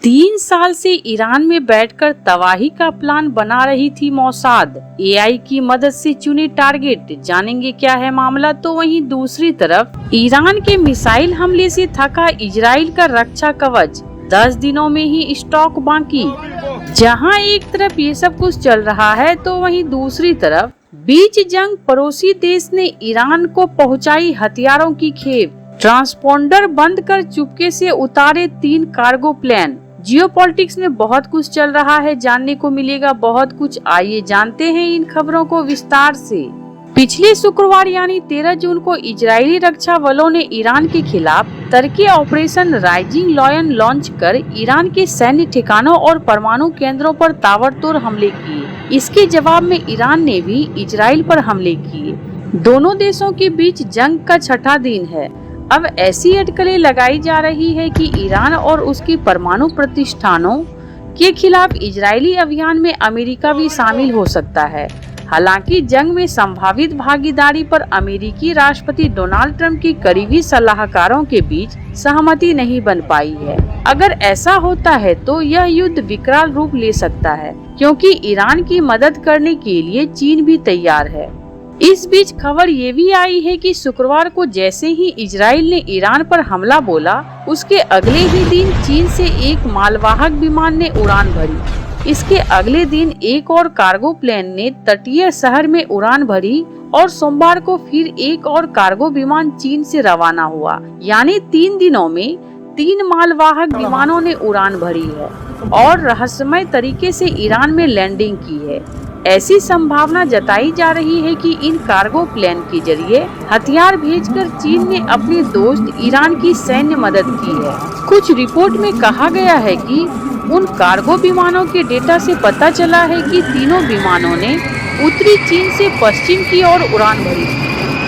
3 साल से ईरान में बैठकर तबाही का प्लान बना रही थी मोसाद। एआई की मदद से चुने टारगेट, जानेंगे क्या है मामला। तो वहीं दूसरी तरफ ईरान के मिसाइल हमले से थका इजराइल का रक्षा कवच, 10 दिनों में ही स्टॉक बाकी। जहां एक तरफ ये सब कुछ चल रहा है तो वहीं दूसरी तरफ बीच जंग पड़ोसी देश ने ईरान को पहुंचाई हथियारों की खेप। ट्रांसपोंडर बंद कर चुपके से उतारे 3 कार्गो प्लेन। जियोपॉलिटिक्स में बहुत कुछ चल रहा है, जानने को मिलेगा बहुत कुछ। आइए जानते हैं इन खबरों को विस्तार से। पिछले शुक्रवार यानी 13 जून को इजरायली रक्षा बलों ने ईरान के खिलाफ तरक्की ऑपरेशन राइजिंग लायन लॉन्च कर ईरान के सैन्य ठिकानों और परमाणु केंद्रों पर ताबड़तोड़ हमले किए। इसके जवाब में ईरान ने भी इजराइल पर हमले किए। दोनों देशों के बीच जंग का छठा दिन है। अब ऐसी अटकलें लगाई जा रही है कि ईरान और उसके परमाणु प्रतिष्ठानों के खिलाफ इजरायली अभियान में अमेरिका भी शामिल हो सकता है। हालांकि जंग में संभावित भागीदारी पर अमेरिकी राष्ट्रपति डोनाल्ड ट्रंप की करीबी सलाहकारों के बीच सहमति नहीं बन पाई है। अगर ऐसा होता है तो यह युद्ध विकराल रूप ले सकता है, क्योंकि ईरान की मदद करने के लिए चीन भी तैयार है। इस बीच खबर ये भी आई है कि शुक्रवार को जैसे ही इजराइल ने ईरान पर हमला बोला, उसके अगले ही दिन चीन से एक मालवाहक विमान ने उड़ान भरी। इसके अगले दिन एक और कार्गो प्लेन ने तटीय शहर में उड़ान भरी और सोमवार को फिर एक और कार्गो विमान चीन से रवाना हुआ। यानी 3 दिनों में 3 मालवाहक विमानों ने उड़ान भरी है और रहस्यमय तरीके से ईरान में लैंडिंग की है। ऐसी संभावना जताई जा रही है कि इन कार्गो प्लेन के जरिए हथियार भेजकर चीन ने अपने दोस्त ईरान की सैन्य मदद की है। कुछ रिपोर्ट में कहा गया है कि उन कार्गो विमानों के डेटा से पता चला है कि तीनों विमानों ने उत्तरी चीन से पश्चिम की ओर उड़ान भरी,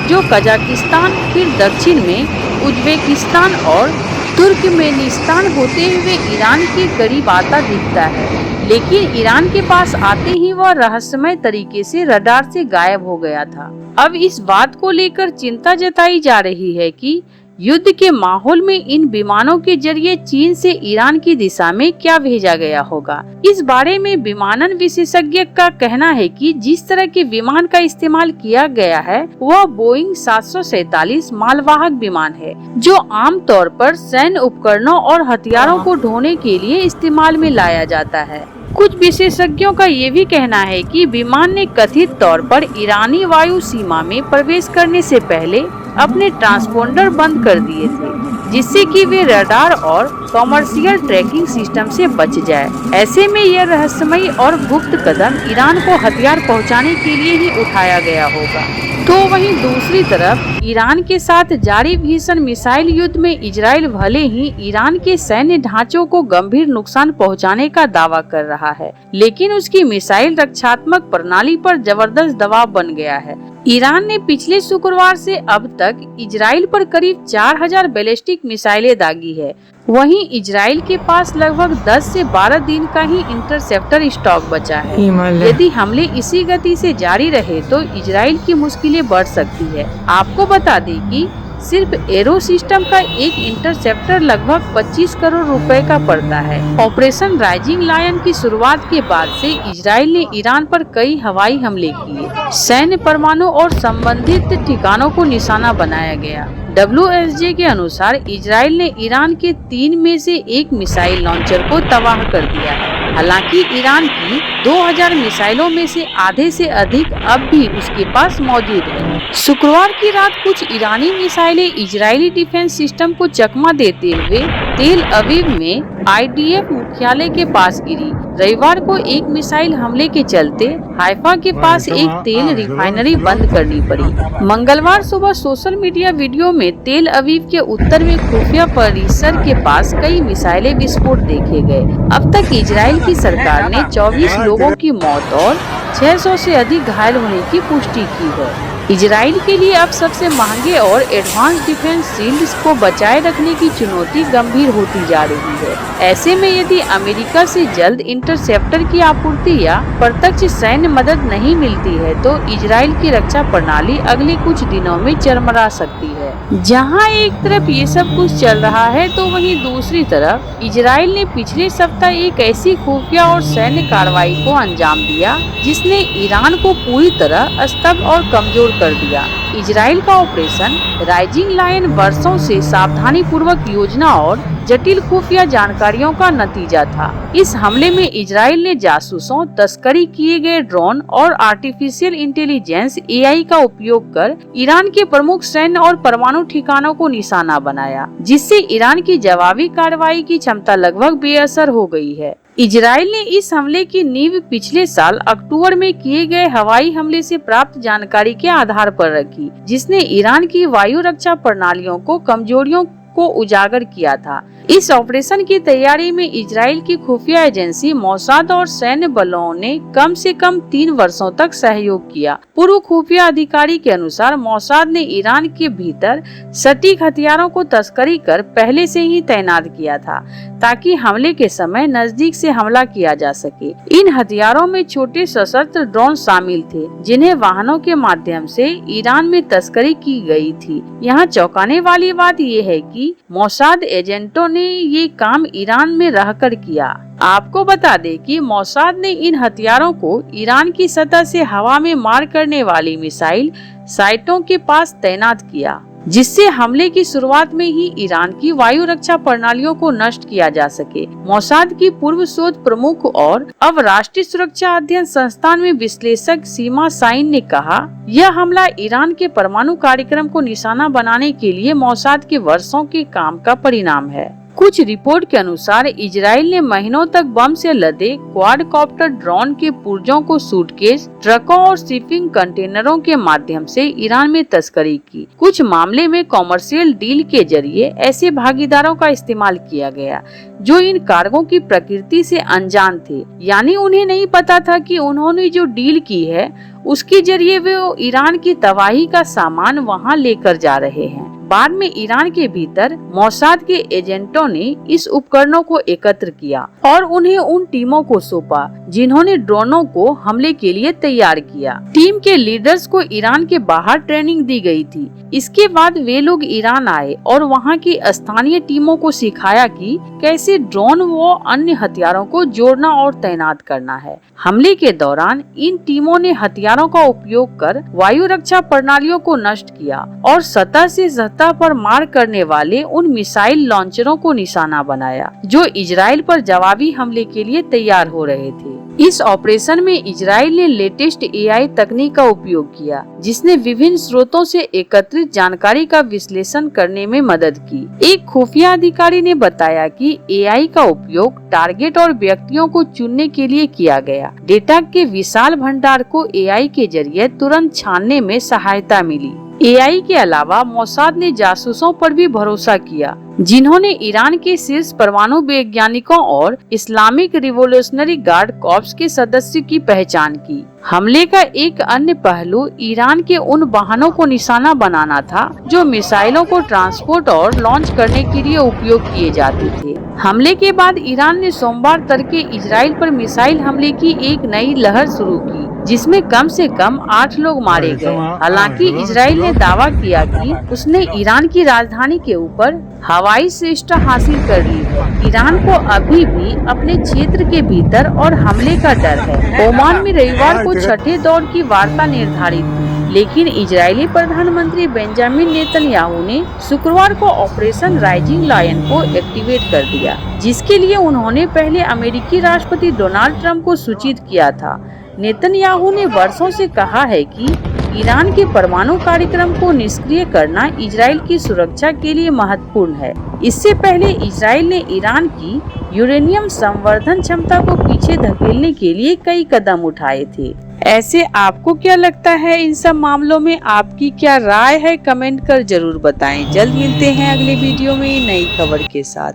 जो कजाकिस्तान, फिर दक्षिण में उज्बेकिस्तान और तुर्कमेनिस्तान होते हुए ईरान के करीब आता दिखता है। लेकिन ईरान के पास आते ही वह रहस्यमय तरीके से रडार से गायब हो गया था। अब इस बात को लेकर चिंता जताई जा रही है कि युद्ध के माहौल में इन विमानों के जरिए चीन से ईरान की दिशा में क्या भेजा गया होगा। इस बारे में विमानन विशेषज्ञ का कहना है कि जिस तरह के विमान का इस्तेमाल किया गया है वह बोइंग 747 मालवाहक विमान है, जो आमतौर पर सैन्य उपकरणों और हथियारों को ढोने के लिए इस्तेमाल में लाया जाता है। कुछ विशेषज्ञों का ये भी कहना है कि विमान ने कथित तौर पर ईरानी वायु सीमा में प्रवेश करने से पहले अपने ट्रांसपोंडर बंद कर दिए थे, जिससे कि वे रडार और कमर्शियल ट्रैकिंग सिस्टम से बच जाए। ऐसे में यह रहस्यमयी और गुप्त कदम ईरान को हथियार पहुंचाने के लिए ही उठाया गया होगा। तो वहीं दूसरी तरफ ईरान के साथ जारी भीषण मिसाइल युद्ध में इजराइल भले ही ईरान के सैन्य ढांचों को गंभीर नुकसान पहुंचाने का दावा कर रहा है, लेकिन उसकी मिसाइल रक्षात्मक प्रणाली पर जबरदस्त दबाव बन गया है। ईरान ने पिछले शुक्रवार से अब तक इजराइल पर करीब 4000 बैलिस्टिक मिसाइलें दागी है। वहीं इजराइल के पास लगभग 10 से 12 दिन का ही इंटरसेप्टर स्टॉक बचा है। यदि हमले इसी गति से जारी रहे तो इजराइल की मुश्किलें बढ़ सकती है। आपको बता दें कि सिर्फ एरो सिस्टम का एक इंटरसेप्टर लगभग 25 करोड़ रुपए का पड़ता है। ऑपरेशन राइजिंग लायन की शुरुआत के बाद से इजराइल ने ईरान पर कई हवाई हमले किए। सैन्य, परमाणु और संबंधित ठिकानों को निशाना बनाया गया। WSJ के अनुसार इजराइल ने ईरान के 3 में से 1 मिसाइल लॉन्चर को तबाह कर दिया है। हालांकि ईरान की 2000 मिसाइलों में से आधे से अधिक अब भी उसके पास मौजूद है। शुक्रवार की रात कुछ ईरानी मिसाइलें इजरायली डिफेंस सिस्टम को चकमा देते हुए तेल अवीव में IDF मुख्यालय के पास गिरी। रविवार को एक मिसाइल हमले के चलते हाइफा के पास एक तेल रिफाइनरी बंद करनी पड़ी। मंगलवार सुबह सोशल मीडिया वीडियो में तेल अवीव के उत्तर में खुफिया परिसर के पास कई मिसाइलें विस्फोट देखे गए। अब तक इजराइल की सरकार ने 24 लोगों की मौत और 600 से अधिक घायल होने की पुष्टि की है। इजराइल के लिए अब सबसे महंगे और एडवांस डिफेंस शील्ड्स को बचाए रखने की चुनौती गंभीर होती जा रही है। ऐसे में यदि अमेरिका से जल्द इंटरसेप्टर की आपूर्ति या प्रत्यक्ष सैन्य मदद नहीं मिलती है तो इजराइल की रक्षा प्रणाली अगले कुछ दिनों में चरमरा सकती है। जहां एक तरफ ये सब कुछ चल रहा है तो वहीं दूसरी तरफ इजराइल ने पिछले सप्ताह एक ऐसी खुफिया और सैन्य कार्रवाई को अंजाम दिया जिसने ईरान को पूरी तरह स्तब्ध और कमजोर कर दिया। इजराइल का ऑपरेशन राइजिंग लायन वर्षों से सावधानी पूर्वक योजना और जटिल खुफिया जानकारियों का नतीजा था। इस हमले में इजराइल ने जासूसों, तस्करी किए गए ड्रोन और आर्टिफिशियल इंटेलिजेंस (AI) का उपयोग कर ईरान के प्रमुख सैन्य और परमाणु ठिकानों को निशाना बनाया, जिससे ईरान की जवाबी कार्रवाई की क्षमता लगभग बेअसर हो गई है। इजराइल ने इस हमले की नींव पिछले साल अक्टूबर में किए गए हवाई हमले से प्राप्त जानकारी के आधार पर रखी, जिसने ईरान की वायु रक्षा प्रणालियों को कमजोरियों को उजागर किया था। इस ऑपरेशन की तैयारी में इजराइल की खुफिया एजेंसी मोसाद और सैन्य बलों ने कम से कम 3 वर्षों तक सहयोग किया। पूर्व खुफिया अधिकारी के अनुसार मोसाद ने ईरान के भीतर सटीक हथियारों को तस्करी कर पहले से ही तैनात किया था ताकि हमले के समय नजदीक से हमला किया जा सके। इन हथियारों में छोटे सशस्त्र ड्रोन शामिल थे जिन्हें वाहनों के माध्यम से ईरान में तस्करी की गई थी। यहाँ चौंकाने वाली बात यह है कि मोसाद एजेंटों ने ये काम ईरान में रहकर किया। आपको बता दें कि मोसाद ने इन हथियारों को ईरान की सतह से हवा में मार करने वाली मिसाइल साइटों के पास तैनात किया, जिससे हमले की शुरुआत में ही ईरान की वायु रक्षा प्रणालियों को नष्ट किया जा सके। मोसाद की पूर्व शोध प्रमुख और अब राष्ट्रीय सुरक्षा अध्ययन संस्थान में विश्लेषक सीमा साइन ने कहा, यह हमला ईरान के परमाणु कार्यक्रम को निशाना बनाने के लिए मोसाद के वर्षों के काम का परिणाम है। कुछ रिपोर्ट के अनुसार इजराइल ने महीनों तक बम से लदे क्वाडकॉप्टर ड्रोन के पुर्जों को सूटकेस, ट्रकों और शिपिंग कंटेनरों के माध्यम से ईरान में तस्करी की। कुछ मामले में कॉमर्शियल डील के जरिए ऐसे भागीदारों का इस्तेमाल किया गया जो इन कार्गो की प्रकृति से अनजान थे, यानी उन्हें नहीं पता था कि उन्होंने जो डील की है उसके जरिए वे ईरान की तबाही का सामान वहां लेकर जा रहे हैं। बाद में ईरान के भीतर मोसाद के एजेंटों ने इस उपकरणों को एकत्र किया और उन्हें उन टीमों को सौंपा जिन्होंने ड्रोनों को हमले के लिए तैयार किया। टीम के लीडर्स को ईरान के बाहर ट्रेनिंग दी गई थी। इसके बाद वे लोग ईरान आए और वहां की स्थानीय टीमों को सिखाया कि कैसे ड्रोन व अन्य हथियारों को जोड़ना और तैनात करना है। हमले के दौरान इन टीमों ने हथियारों का उपयोग कर वायु रक्षा प्रणालियों को नष्ट किया और सतह से सतह पर मार करने वाले उन मिसाइल लॉन्चरों को निशाना बनाया जो इजराइल पर जवाबी हमले के लिए तैयार हो रहे थे। इस ऑपरेशन में इजराइल ने लेटेस्ट AI तकनीक का उपयोग किया, जिसने विभिन्न स्रोतों से एकत्रित जानकारी का विश्लेषण करने में मदद की। एक खुफिया अधिकारी ने बताया कि AI का उपयोग टारगेट और व्यक्तियों को चुनने के लिए किया गया। डेटा के विशाल भंडार को AI के जरिए तुरंत छानने में सहायता मिली। AI के अलावा मोसाद ने जासूसों पर भी भरोसा किया जिन्होंने ईरान के शीर्ष परमाणु वैज्ञानिकों और इस्लामिक रिवोल्यूशनरी गार्ड कॉर्प्स के सदस्य की पहचान की। हमले का एक अन्य पहलू ईरान के उन वाहनों को निशाना बनाना था जो मिसाइलों को ट्रांसपोर्ट और लॉन्च करने के लिए उपयोग किए जाते थे। हमले के बाद ईरान ने सोमवार तड़के इजराइल पर मिसाइल हमले की एक नई लहर शुरू की, जिसमें कम से कम 8 लोग मारे गए। हालांकि इजराइल ने दावा किया कि उसने ईरान की राजधानी के ऊपर हवाई श्रेष्ठता हासिल कर ली है। ईरान को अभी भी अपने क्षेत्र के भीतर और हमले का डर है। ओमान में रविवार को छठे दौर की वार्ता निर्धारित थी, लेकिन इजरायली प्रधानमंत्री बेंजामिन नेतन्याहू ने शुक्रवार को ऑपरेशन राइजिंग लायन को एक्टिवेट कर दिया, जिसके लिए उन्होंने पहले अमेरिकी राष्ट्रपति डोनाल्ड ट्रंप को सूचित किया था। नेतन्याहू ने वर्षों से कहा है कि ईरान के परमाणु कार्यक्रम को निष्क्रिय करना इजराइल की सुरक्षा के लिए महत्वपूर्ण है। इससे पहले इजराइल ने ईरान की यूरेनियम संवर्धन क्षमता को पीछे धकेलने के लिए कई कदम उठाए थे। ऐसे आपको क्या लगता है इन सब मामलों में? आपकी क्या राय है? कमेंट कर जरूर बताएं। जल्द मिलते हैं अगले वीडियो में नई खबर के साथ।